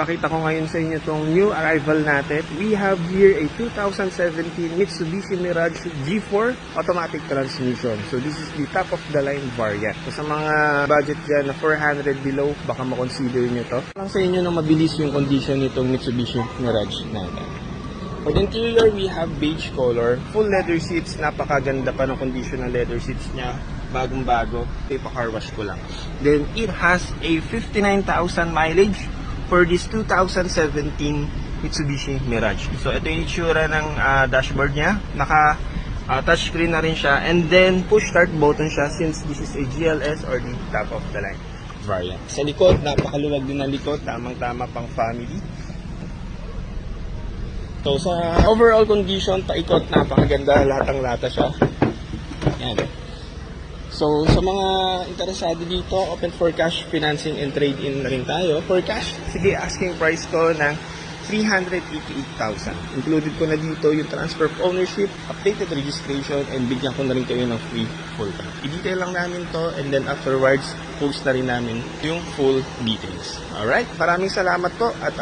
Pakita ko ngayon sa inyo itong new arrival natin. We have here a 2017 Mitsubishi Mirage G4 automatic transmission. So this is the top of the line variant. So sa mga budget dyan na 400 below, baka makonsider nyo to. Lang sa inyo na mabilis yung condition nitong Mitsubishi Mirage natin. For the interior, we have beige color, full leather seats, napakaganda pa ng condition ng leather seats niya. Bagong-bago, ipa-car wash ko lang. Then it has a 59,000 mileage for this 2017 Mitsubishi Mirage. So ito yung itsura ng dashboard niya. Naka touchscreen na rin siya. And then push start button siya since this is a GLS or the top of the line variant. Sa likod, napakaluwag din ng likod. Tamang-tama pang family. So sa overall condition, paikot, napakaganda. Latang-lata siya. Yan. So, sa mga interesado dito, open for cash financing and trade-in na rin tayo. For cash, sige, asking price ko ng 388,000. Included ko na dito yung transfer of ownership, updated registration, and bigyan ko na rin kayo ng free full tank. I-detail lang namin to, and then afterwards, post na rin namin yung full details. Alright? Maraming salamat po, at